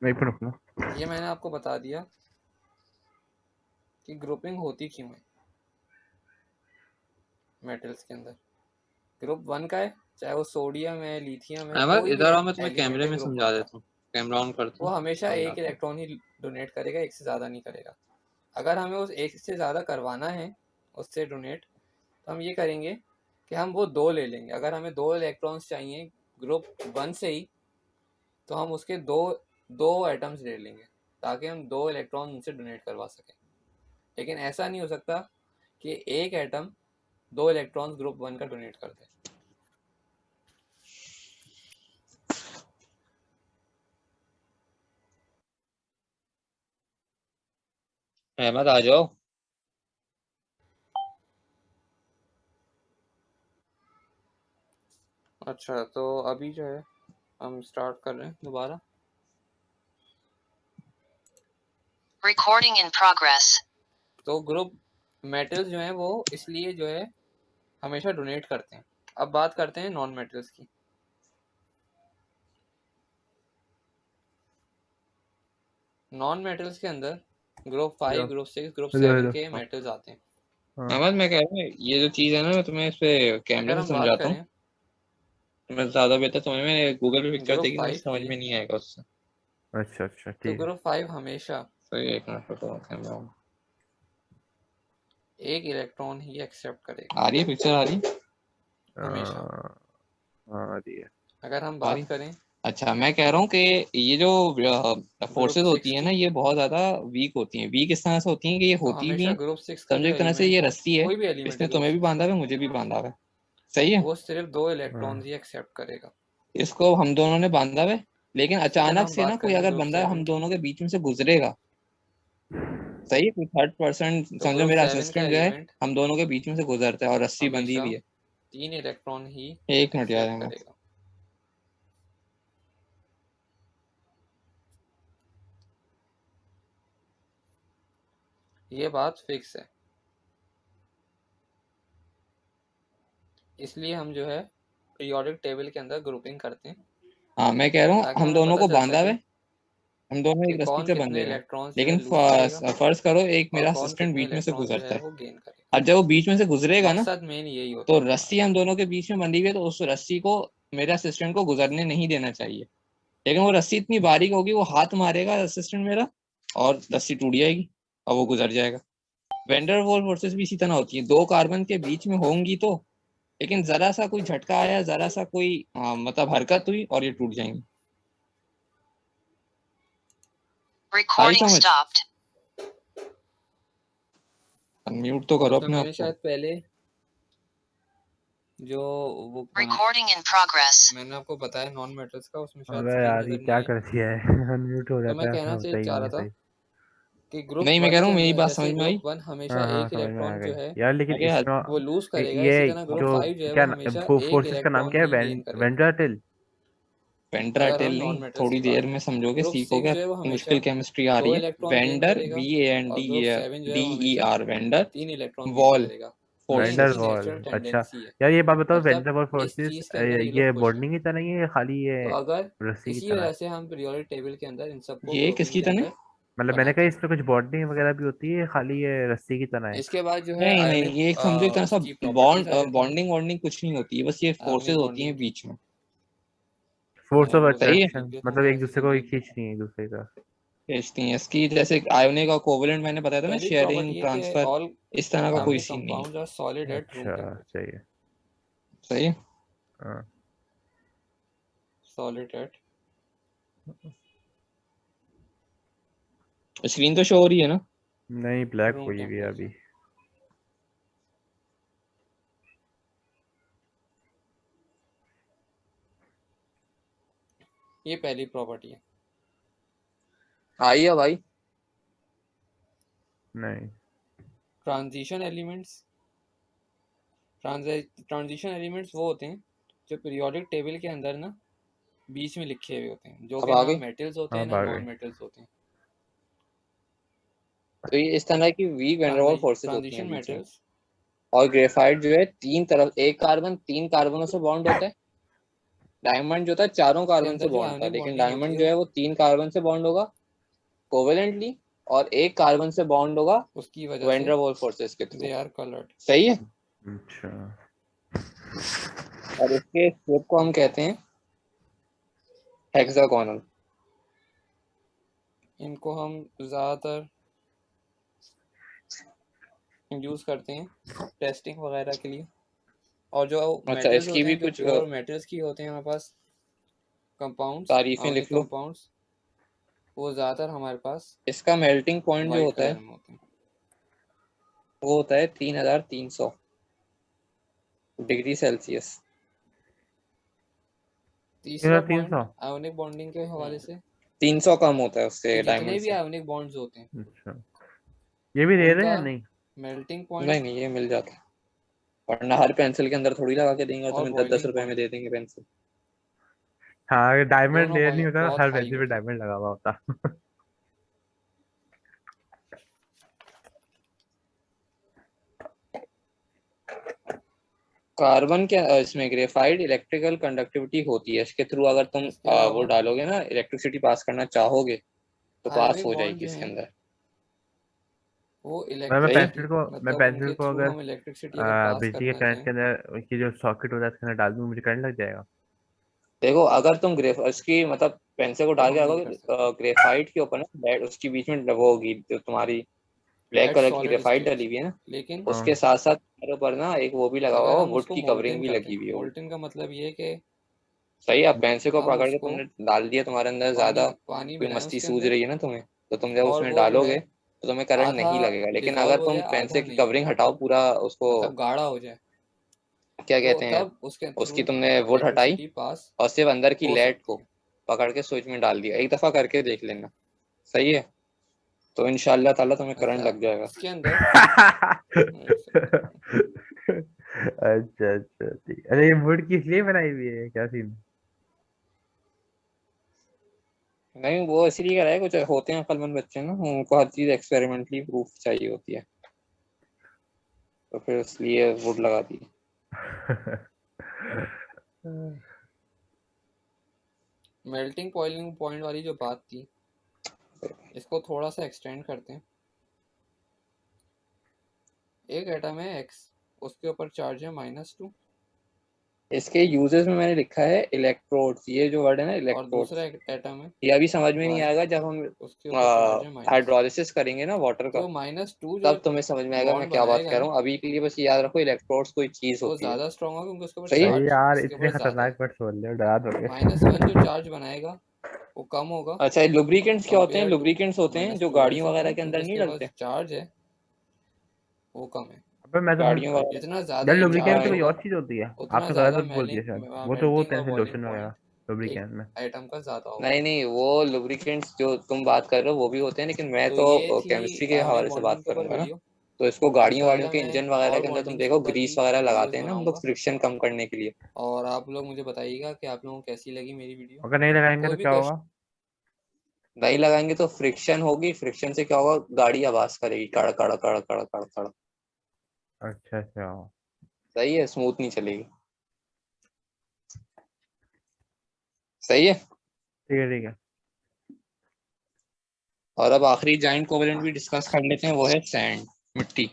मैं भी रुकना। ये मैंने आपको बता दिया कि ग्रुपिंग होती क्यों है मेटल्स के अंदर। ग्रुप 1 का है, चाहे वो सोडियम है, लिथियम है, अहमद कोई भी इधर आओ, मैं तुम्हें एलिमेंट कैमरे है में ग्रुप समझा 1 का, देता हूँ। कैमरा ऑन करता वो हूँ, हमेशा एक समझाता हूँ। इलेक्ट्रॉन ही डोनेट करेगा, एक से ज़्यादा नहीं करेगा। अगर हमें उस एक से ज़्यादा करवाना है उससे डोनेट, तो हम ये करेंगे कि हम वो 2 ले लेंगे। अगर हमें 2 इलेक्ट्रॉन्स चाहिए ग्रुप 1 से ही, तो हम उसके दो एटम्स ले लेंगे ताकि हम 2 इलेक्ट्रॉन उनसे डोनेट करवा सकें। लेकिन ऐसा नहीं हो सकता कि एक एटम 2 इलेक्ट्रॉन्स ग्रुप 1 का डोनेट कर दे। अहमद आ जाओ। अच्छा, तो अभी जो है हम स्टार्ट कर रहे हैं दोबारा। Recording in progress. तो ग्रुप मेटल्स जो हैं वो इसलिए जो है हमेशा डोनेट करते हैं। अब बात करते हैं नॉन मेटल्स की। नॉन मेटल्स के अंदर group 5, group 6, group hello 7 hello. के मेटल्स आते हैं। हाँ अहमद मैं कह रहा हूँ, ये जो चीज है ना, मैं तुम्हें इस पे कैमरे अगर से हम बात समझाता हूँ। करें मैं ज्यादा बेहतर समझ में, गूगल पे पिक्चर ग्रुप देखी तो 5 समझ की, में नहीं आएगा उससे। अच्छा अच्छा तो ठीक है। ग्रुप 5 हमेशा सही, एक मिनट रुको, कैमरा ऑन। एक इलेक्ट्रॉन ही एक्सेप्ट करेगा, आ रही है पिक्चर, आ रही है? हमेशा। हाँ आ रही है। अगर हम आ बात रही। करें अच्छा, मैं कह रहा हूँ कि ये जो ग्रुप फोर्सेस 6 होती है ना, की, ये बहुत ज्यादा वीक होती हैं। वीक इस तरह से होती हैं कि ये तो होती भी हमेशा हैं, ग्रुप 6 का जो समझो एक तरह से ये एलिमेंट है, रस्सी है, कोई भी एलिमेंट है इसने ग्रुप तुम्हें भी 6 बांधा का, हुआ है, मुझे भी बांधा हुआ है। सही है। वो सिर्फ 2 इलेक्ट्रॉन्स हाँ ही एक्सेप्ट करेगा। इसको हम दोनों ने बांधा हुआ है, लेकिन इसी तरह अचानक हम से ना बात कोई करें अगर ग्रुप बंदा 7 हम की, दोनों के बीच में से गुजरेगा, सही है, कोई थर्ड पर्सन, तो समझो ग्रुप मेरा 7 का असिस्टेंट जो है, एलिमेंट हम दोनों के बीच में से गुजरता है और रस्सी बंधी हमेशा भी है। 3 इलेक्ट्रॉन ही एक मिनट यार एक्सेप्ट अहमद। करेगा। ये बात फिक्स है, इसलिए हम जो है पीरियोडिक टेबल के अंदर ग्रुपिंग करते हैं हाँ मैं कह रहा हूँ, ताकि हम हमें दोनों पता को चल बांधा हुआ सके है, हम दोनों कि एक रस्सी कौन से बंधे कितने हुए हैं, इलेक्ट्रॉन्स जो है लेकिन लूज करेगा फर्ज करो एक और मेरा कौन असिस्टेंट कितने बीच में से इलेक्ट्रॉन्स जो गुजरता है है। वो गेन करेगा। अब जब वो बीच में से गुजरेगा ना, मकसद मेन यही होता तो है हमारा। रस्सी हम दोनों के बीच में बंधी हुई है, तो उस रस्सी को मेरे असिस्टेंट को गुजरने नहीं देना चाहिए। लेकिन वो रस्सी इतनी बारीक होगी, वो हाथ मारेगा असिस्टेंट मेरा, और रस्सी टूट जाएगी और वो गुजर जाएगा। वेंडर वॉल फोर्सेस भी इसी तरह होती है, दो कार्बन के बीच में होंगी तो, लेकिन जरा सा कोई झटका आया, जरा सा कोई मतलब हरकत हुई और ये टूट जाएंगी। आई समझ? म्यूट तो करो उसमें अपने आप मैंने को। शायद पहले जो वो Recording in progress. मैंने आपको बताया नॉन मेटल्स का, उसमें शायद अबे स्क्रीन यार नजर ये नहीं क्या आई। कर दिया है अनम्यूट हो तो मैं जाता है कहना होता ही चाह नहीं रहा है था सही। कि ग्रुप नहीं, मैं वन कह रहा के हूँ मेरी अंदर बात जैसे समझ में आई। ग्रुप वन हमेशा हाँ एक समझ में आ इलेक्ट्रॉन जो गई है यार, लेकिन मैं क्या इसमें वो लूज करेगा, ये इसी तरह ग्रुप जो फाइव जो है क्या वो हमेशा एक फोर्सेस का नाम इलेक्ट्रॉन क्या है, ही गेन करेगा वेंट्राटिल? अगर हम वेंट्राटिल नॉन नहीं, मेटल्स थोड़ी की देर बात में करें। समझोगे, ग्रुप सीखोगे। सिक्स जो है वो हमेशा मुश्किल केमिस्ट्री आ रही 2 है। इलेक्ट्रॉन गेन वेंडर, करेगा, VAND और ग्रुप 7 जो है वो हमेशा DER, vendor 3 electron gain wall करेगा। ये वेंडर फोर्सेस। इनकी वॉल, नेचुरल अच्छा। टेंडेंसी है। यार ये बात बताओ, मतलब वेंडर वॉल इस फोर्सेस चीज के अंदर ये लोग ये खुश हैं। बॉन्डिंग की तरह ही है, खाली ये तो अगर रस्सी की इसी तरह? वजह से हम पीरियोडिक टेबल के अंदर इन सबको ये ग्रुपिंग किसकी के तरह? अंदर मतलब मैंने कहा बनाते हैं। इसमें कुछ बॉन्डिंग वगैरह भी होती है, खाली ये रस्सी की तरह है? इसके बाद जो है नहीं नहीं, आयोनिक ये एक समझो एक तरह सा इसकी प्रॉपर्टीज आ जाती हैं। बॉन्डिंग वॉन्डिंग कुछ नहीं होती है, बस ये फोर्सेस आयोनिक होती हैं बॉन्डिंग की बीच में। फोर्स मैंने ऑफ वो सही देखी है। अट्रैक्शन, थी, ये तो मतलब मैं एक दूसरे को स्टूडियो में था। खींचनी है एक दूसरे का। भेजती हैं इसकी, जैसे आयोनिक और कोवलेंट मैंने बताया था ना, पहली शेयरिंग प्रॉपर्टी है कि ट्रांसफर, ऑल इस तरह का कोई आयोनिक सीन नहीं है। Compounds are solid at room अच्छा टेम्परेचर। सही है। सही है। हाँ। सॉलिड एट स्क्रीन तो शो हो रही है ना? नहीं, ब्लैक रूम हुई भी है अभी। टेम्परेचर। ये पहली प्रॉपर्टी है। आई है भाई। नहीं, ट्रांजिशन एलिमेंट्स ट्रांजिशन एलिमेंट्स वो होते हैं जो पीरियोडिक टेबल के अंदर ना बीच में लिखे हुए होते हैं, जो अब कि आ ना गई। मेटल्स होते हाँ हैं ना भाग नॉन गए। मेटल्स होते हैं। तो ये इस तरह की weak van der Waals forces होती ट्रांजिशन हैं बीच में। मेटल्स और ग्रेफाइट जो है तीन तरफ, एक कार्बन तीन कार्बनों से बॉन्ड होता है। डायमंड जो होता है चारों के कार्बन से अंदर जो बॉन्ड होता है, आयोनिक लेकिन बॉन्डिंग होती डायमंड है जो है वो तीन कार्बन से बॉन्ड होगा कोवेलेंटली, और एक कार्बन से बॉन्ड होगा उसकी वजह वैन से डेर वाल्स फोर्सेस के थ्रू। They are coloured. सही है। अच्छा, और इसके शेप को हम कहते हैं हेक्सागोनल। इनको हम ज़्यादातर यूज़ करते हैं टेस्टिंग वगैरह के लिए। और जो अच्छा, मेटल्स इसकी होते भी हैं, जो कुछ प्योर मेटल्स की होते हैं हमारे पास कंपाउंड्स, तारीफें आयोनिक लिख लो। कंपाउंड्स, वो ज़्यादातर हमारे पास इसका मेल्टिंग पॉइंट जो वाइट होता है कलर में होते हैं। वो होता है 3300 डिग्री सेल्सियस। तीसरा तीन पॉइंट सौ आयोनिक बॉन्डिंग के हवाले से 300 कम होता है कि उससे, जितने डायमंड भी से। आयोनिक बॉन्ड्स होते हैं अच्छा, ये भी दे रहे हैं उनका या नहीं? मेल्टिंग नहीं पॉइंट नहीं, ये मिल जाता है, वरना हर पेंसिल के अंदर थोड़ी लगा के देंगे, और तुम्हें 10-10 बॉइलिंग रुपए में पॉइंट दे देंगे पेंसिल। हाँ, अगर डायमंड दोनों लेयर नहीं होता, बहुत हर हाई पेंसिल पे होते हैं। डायमंड लगा हुआ होता। कार्बन के इसमें ग्रेफाइट इलेक्ट्रिकल कंडक्टिविटी होती है, इसके थ्रू अगर तुम इसके वो अलावा डालोगे ना, इलेक्ट्रिसिटी पास करना चाहोगे तो पास आयोनिक हो बॉन्ड जाएगी जो इसके हैं अंदर। वो मैं सही है। पेंसिल इलेक्ट्रिसिटी, को मैं मतलब पेंसिल उनके को थ्रू अगर हम इलेक्ट्रिसिटी अगर पास बिजली के करना करंट चाहें के अंदर की जो सॉकेट होता है उसके अंदर डाल दूं, मुझे करंट लग जाएगा? देखो, अगर तुम ग्रेफ उसकी मतलब पेंसिल को वो डाल के हम नहीं कर सकते। रखोगे ग्रेफाइट के ऊपर ना, लेड उसकी बीच में वो होगी जो तुम्हारी ब्लैक एट कलर की सॉलिड ग्रेफाइट स्टेट। डली हुई है ना, लेकिन उसके हाँ। साथ साथ तुम्हारे ऊपर ना एक वो भी लगा हुआ अगर होगा, हम वुड उसको की कवरिंग मोल्टन भी करते लगी हैं, हुई होगी। मोल्टन का मतलब ये है कि सही है। अब पेंसिल को हम पकड़ के उसको तुमने डाल दिया, तुम्हारे अंदर पानी ज्यादा पानी कोई मिलाएं मस्ती उसके सूझ अंदर, रही है ना तुम्हें, तो तुम जब और उसमें वो जो है डालोगे तो तुम्हें करंट आधा नहीं लगेगा, लेकिन डिसॉल्व अगर हो तुम जाए आधा पेंसिल की नहीं कवरिंग होगा, हटाओ पूरा उसको, मतलब गाढ़ा हो जाए, क्या तो कहते हैं, तब उसके उसकी थ्रू तुमने वुड हटाई इलेक्ट्रिसिटी पास और सिर्फ अंदर की हो लेड सकती को है। पकड़ के स्विच में डाल दिया, एक दफा करके देख लेना। सही है। तो इंशाल्लाह ताला तुम्हें करंट अच्छा, लग जाएगा। इसके अंदर अच्छा अच्छा ठीक। अरे ये वुड की इसलिए बनाई हुई है, क्या सीन? नहीं, वो इसीलिए कह रहा है, कुछ होते हैं अक्लमंद बच्चे ना, उनको हर चीज एक्सपेरिमेंटली प्रूफ चाहिए होती है, तो फिर इसलिए वुड लगा दी। मेल्टिंग बॉइलिंग पॉइंट वाली जो बात थी, इसको थोड़ा सा एक्सटेंड करते हैं। एक एटम है एक्स, उसके ऊपर चार्ज है -2, इसके यूजेस में मैंने लिखा है इलेक्ट्रोड्स, ये जो वर्ड है ना और दूसरा इलेक्ट्रोड्स, एटम है ये अभी समझ में नहीं वाई, आएगा जब हम उसके ऊपर चार्ज है -। हाइड्रोलिसिस करेंगे ना वाटर का, तो -2 जो तब तुम्हें समझ में आएगा मैं बॉन्ड क्या बात बनाएगा कर ना, रहा हूँ। अभी के लिए बस याद रखो इलेक्ट्रोड्स कोई चीज वो होती है। ज़्यादा स्ट्रॉन्ग होगा क्योंकि उसके ऊपर सही है। भाई चार्ज यार उसके इतने ऊपर ज़्यादा है। खतरनाक वर्ड बोल रहे हो, डरा दोगे। -1 जो चार्ज बनाएगा वो कम होगा अच्छा, लुब्रिकेंट्स क्या होते हैं? कंपेयर टू लुब्रिकेंट्स होते हैं जो -2, गाड़ियों ऐसा वगैरह क्यों? के क्योंकि अंदर नहीं उसके डलते। पास चार्ज है वो कम है। अबे मैं तो गाड़ियों वगैरह। जितना यार ज्यादा लुब्रिकेंट तो इंजन कोई होगा और चीज होती है, उतना आपने ज्यादा गलत बोल दिया शायद। वो मेल्टिंग होते और हैं बॉइलिंग लोशन वगैरह पॉइंट एक लुब्रिकेंट में। आइटम का ज्यादा होगा। नहीं नहीं, वो लुब्रिकेंट्स जो तुम बात कर रहे हो वो भी होते हैं, लेकिन मैं तो ये तो थी केमिस्ट्री के हमारी हवाले से बात बॉन्डिंग के ऊपर करूंगा ना। वीडियो। तो इसको गाड़ियों वाड़ियों इंशाल्लाह के मैं इंजन वगैरह और के अंदर तुम बॉन्डिंग्स के देखो ऊपर ग्रीस भी वगैरह वीडियोस लगाते हैं ना हम लोग, बनाऊंगा। फ्रिक्शन कम करने के लिए। और आप लोग मुझे बताइएगा कि आप लोगों को कैसी लगी मेरी वीडियो। अगर नहीं लगाएंगे कोई तो भी क्या क्वेश्चन। होगा? नहीं लगाएंगे तो फ्रिक्शन होगी, फ्रिक्शन से क्या होगा, गाड़ी आवाज करेगी, कड़ कड़ कड़ कड़ कड़ कड़। अच्छा अच्छा। सही है, स्मूथ नहीं चलेगी। सही है। ठीक है ठीक है। और अब आखिरी जाइंट कोवेलेंट भी डिस्कस कर लेते हैं, वो है सैंड, मिट्टी।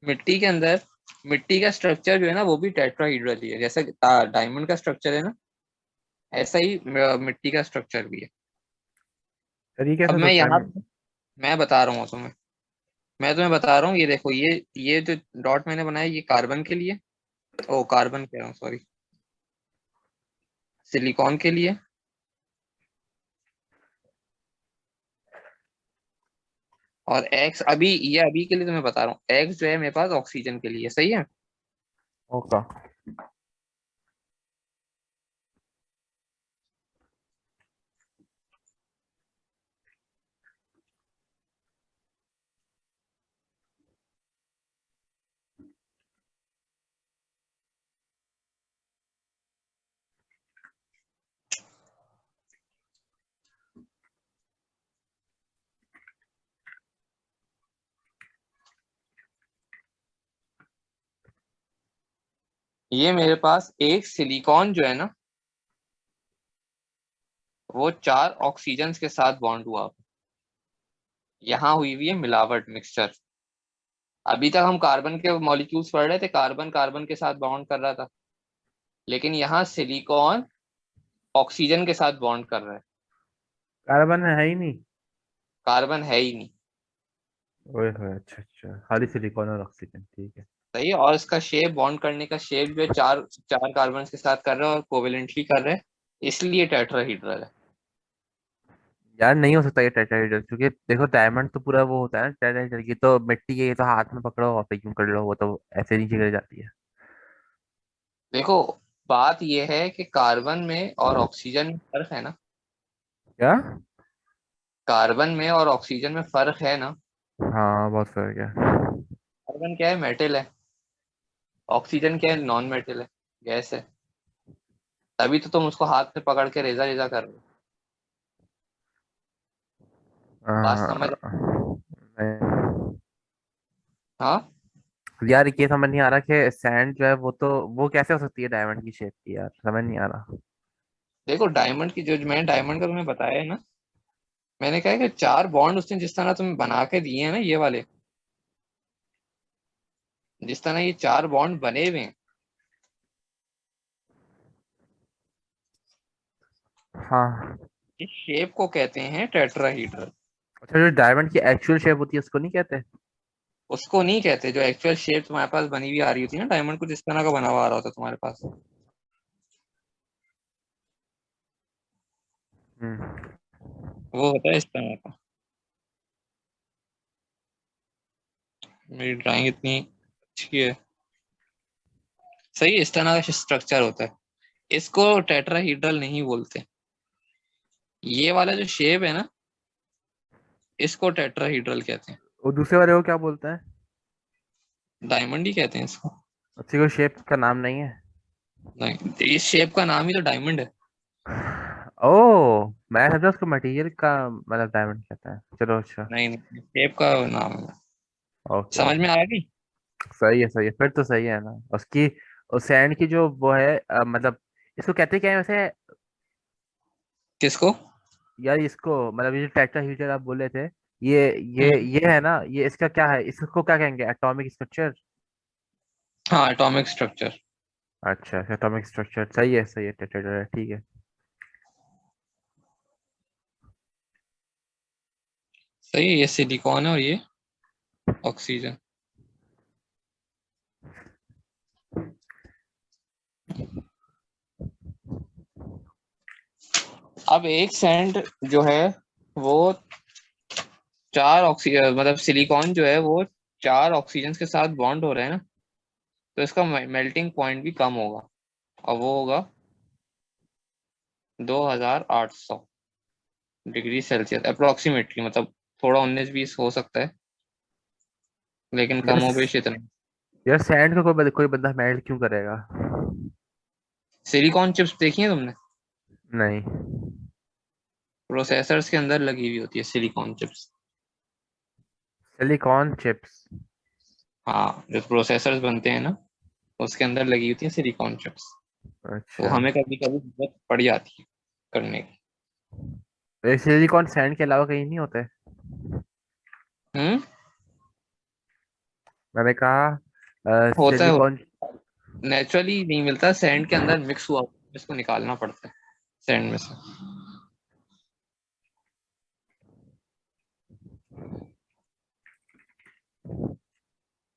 मिट्टी के अंदर मिट्टी का स्ट्रक्चर जो है ना वो भी टेट्राहीड्रल ही है, जैसा डायमंड का स्ट्रक्चर है ना, ऐसा ही मिट्टी का स्ट्रक्चर भी है। सर ये अब कैसे मैं सकता है यहाँ मैं बता रहा हूँ तुम्हें, मैं तुम्हें बता रहा हूँ, ये देखो, ये जो डॉट मैंने बनाया ये कार्बन के लिए, ओ कार्बन कह रहा हूँ सॉरी, सिलिकॉन के लिए। और एक्स अभी, ये अभी के लिए तुम्हें बता रहा हूँ, एक्स जो है मेरे पास ऑक्सीजन के लिए, सही है। ओका। ये मेरे पास एक सिलिकॉन जो है ना, वो 4 ऑक्सीजन के साथ बॉन्ड हुआ, यहाँ हुई हुई है मिलावट, मिक्सचर। अभी तक हम कार्बन के मॉलिक्यूल्स पढ़ रहे थे, कार्बन कार्बन के साथ बॉन्ड कर रहा था, लेकिन यहाँ सिलिकॉन ऑक्सीजन के साथ बॉन्ड कर रहा है। कार्बन है ही नहीं। कार्बन है ही नहीं। ओए होए, अच्छा अच्छा, खाली सिलिकॉन और ऑक्सीजन, ठीक है। सही है, और इसका शेप, बॉन्ड करने का शेप जो है, चार चार कार्बन के साथ कर रहा है और कोवेलेंटली कर रहा है, इसलिए टेट्राहीड्रल है। यार नहीं हो सकता ये टेट्राहेड्रल, क्योंकि देखो डायमंड तो पूरा वो होता है ना टेट्राहेड्रल की, तो मिट्टी के ये तो हाथ में पकड़ो और वैक्यूम कर लो, वो तो ऐसे नीचे गिर जाती है। देखो, बात ये है कि कार्बन में और ऑक्सीजन में फर्क है ना। क्या? कार्बन में और ऑक्सीजन में फर्क है ना। हाँ बहुत फर्क है। कार्बन क्या है, मेटल है। ऑक्सीजन क्या है, नॉन मेटल है, गैस है। तभी तो तुम उसको हाथ में पकड़ के रेजा रेजा कर रहे हो। बात समझ। हाँ, नहीं। हाँ। यार ये समझ नहीं आ रहा कि सैंड जो है वो तो वो कैसे हो सकती है डायमंड की शेप की, यार समझ नहीं आ रहा। देखो डायमंड की, जो मैंने डायमंड का तुम्हें बताया है ना, मैंने कहा है कि 4 बॉन्ड उसने जिस तरह तुम्हें बना के दिए हैं ना, ये वाले, जिस तरह ये 4 बॉन्ड बने हुए हैं, हाँ। इस शेप को कहते हैं टेट्राहीड्रल। अच्छा, जो डायमंड की एक्चुअल शेप होती है उसको नहीं कहते? उसको नहीं कहते, जो एक्चुअल शेप तुम्हारे पास बनी हुई आ रही होती है ना, डायमंड को जिस तरह का बना हुआ आ रहा होता है तुम्हारे पास, हम्म। वो होता है इस तरह का। मेरी ड्राइंग इतनी अच्छी है। सही है, इस तरह का स्ट्रक्चर होता है, इसको टेट्राहीड्रल नहीं बोलते। ये वाला जो शेप है ना, इसको टेट्राहीड्रल कहते हैं। वो दूसरे वाले को क्या बोलते हैं? डायमंड ही कहते हैं इसको। अच्छी कोई शेप का नाम नहीं है? नहीं, इस शेप का नाम ही तो डायमंड है। ओ, मैं समझा उसको मटेरियल का मतलब डायमंड कहता है, चलो अच्छा। नहीं नहीं, शेप का नाम है। ओके समझ ओके। में आ गई। सही है फिर तो सही है ना उसकी। उस सैंड की जो वो है मतलब इसको कहते क्या है वैसे? किसको? यार इसको मतलब ये जो टेट्राहीड्रल आप बोले थे, ये ये हम्म। ये है ना, ये इसका क्या है, इसको क्या कहेंगे, एटॉमिक स्ट्रक्चर? हाँ, एटॉमिक स्ट्रक्चर। अच्छा, एटॉमिक स्ट्रक्चर, सही है टेट्राहीड्रल, ठीक है। सही है, ये सिलिकॉन है और ये ऑक्सीजन। अब एक सैंड जो है वो 4 ऑक्सीजन मतलब सिलिकॉन जो है वो 4 ऑक्सीजन के साथ बॉन्ड हो रहे हैं ना, तो इसका मेल्टिंग पॉइंट भी कम होगा और वो होगा 2800 डिग्री सेल्सियस अप्रोक्सीमेटली, मतलब थोड़ा 19-20 हो सकता है लेकिन यार कम हो बेशी इतना। यार सैंड को कोई बंदा मेल्ट क्यों करेगा? सिलिकॉन चिप्स देखी है तुमने? नहीं। प्रोसेसर्स के अंदर लगी हुई होती है सिलिकॉन चिप्स। Silicon chips? हाँ, जो प्रोसेसर्स बनते हैं ना उसके अंदर लगी होती है सिलिकॉन चिप्स। तो अच्छा। हमें कभी कभी जरूरत पड़ जाती है करने की। तो सिलिकॉन सैंड के अलावा कहीं नहीं होते? हम्म। मैंने कहा होता है, सिलिकॉन। नेचुरली नहीं मिलता, सैंड के अंदर मिक्स हुआ होता है, इसको निकालना पड़ता है सैंड में से।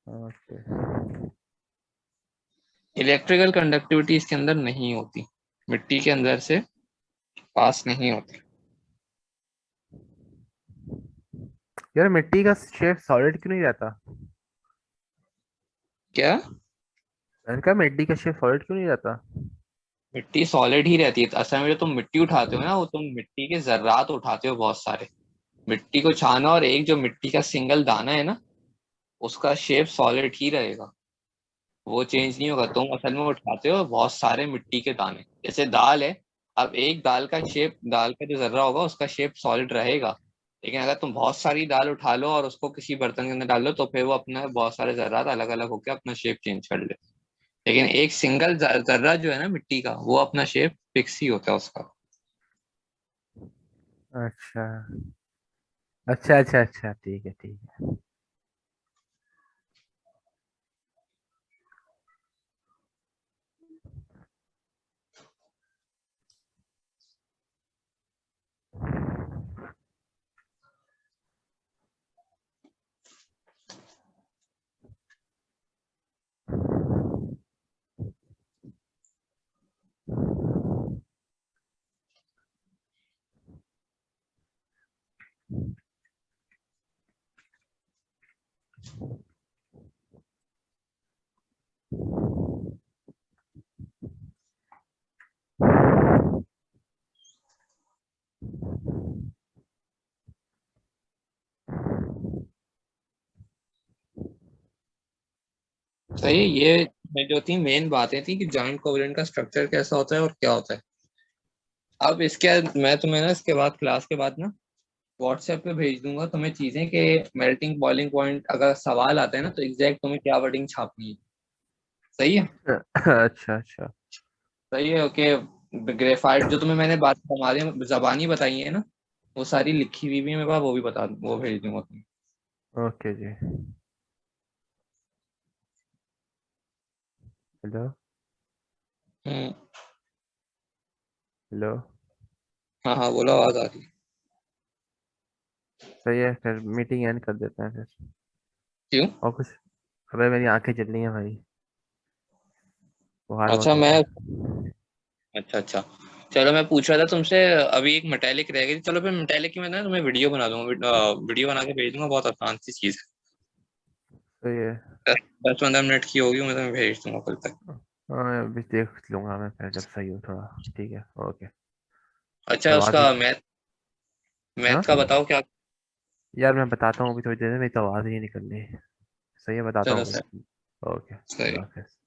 ओके। इलेक्ट्रिकल कंडक्टिविटी इसके अंदर नहीं होती, मिट्टी के अंदर से पास नहीं होती। यार मिट्टी का शेप सॉलिड क्यों नहीं रहता? क्या? मैंने कहा मिट्टी का शेप सॉलिड क्यों नहीं रहता? मिट्टी सॉलिड ही रहती है, असल में जो तुम मिट्टी उठाते हो ना वो तुम मिट्टी के जर्रात उठाते हो बहुत सारे। मिट्टी को छाना और एक जो मिट्टी का सिंगल दाना है ना उसका शेप सॉलिड ही रहेगा, वो चेंज नहीं होगा। तुम असल में उठाते हो बहुत सारे मिट्टी के दाने, जैसे दाल है। अब एक दाल का शेप, दाल का जो जर्रा होगा उसका शेप सॉलिड रहेगा, लेकिन अगर तुम बहुत सारी दाल उठा लो और उसको किसी बर्तन के अंदर डाल लो तो फिर वो अपना बहुत सारे जर्रात अलग अलग होकर अपना शेप चेंज कर ले। लेकिन एक सिंगल जर्रा जो है ना मिट्टी का वो अपना शेप फिक्स ही होता है उसका। अच्छा अच्छा अच्छा अच्छा, ठीक है ठीक है। सही है। ये जो थी मेन बातें थी कि जॉइंट कोवलेंट का स्ट्रक्चर कैसा होता है और क्या होता है। अब इसके मैं तुम्हें ना इसके बाद क्लास के बाद ना व्हाट्सएप पे भेज दूंगा तुम्हें चीजें कि मेल्टिंग बॉइलिंग पॉइंट अगर सवाल आता है ना तो एग्जैक्ट तुम्हें क्या वर्डिंग छापनी है। सही है। अच्छा अच्छा। सही है, ओके। ग्रेफाइट जो तुम्हें मैंने बात हमारे जबानी बताई है ना वो सारी लिखी हुई भी है मेरे पास, वो भी वो भेज दूंगा तुम्हें। ओके जी। हेलो। हम्म। हेलो। हाँ हाँ बोलो, आवाज आ रही है। सही है, फिर मीटिंग एंड कर देते हैं फिर। क्यों? और कुछ? अबे मेरी आंखें चल रही हैं भाई, बुखार बहुत अच्छा हो रहा मैं, है। अच्छा अच्छा, चलो मैं पूछ रहा था तुमसे, अभी एक मेटेलिक रह गई, चलो फिर मेटेलिक की मैं ना तुम्हें वीडियो बना दूंगा, वीडियो बना के भेज दूंगा, बहुत आसान सी चीज सही है। है। 10-15 मिनट की होगी, मैं तुम्हें भेज दूंगा कल तक। हाँ अभी देख लूंगा मैं फिर जब सही हो थोड़ा। ठीक है ओके। अच्छा तो आज उसका मैथ, मैथ का हाँ बताओ क्या। यार मैं बताता हूँ अभी थोड़ी देर में, मेरी तो आवाज़ ही नहीं निकल रही। सही है बताता चलो हूँ सर, फिर। ओके सही। अल्लाह हाफिज़।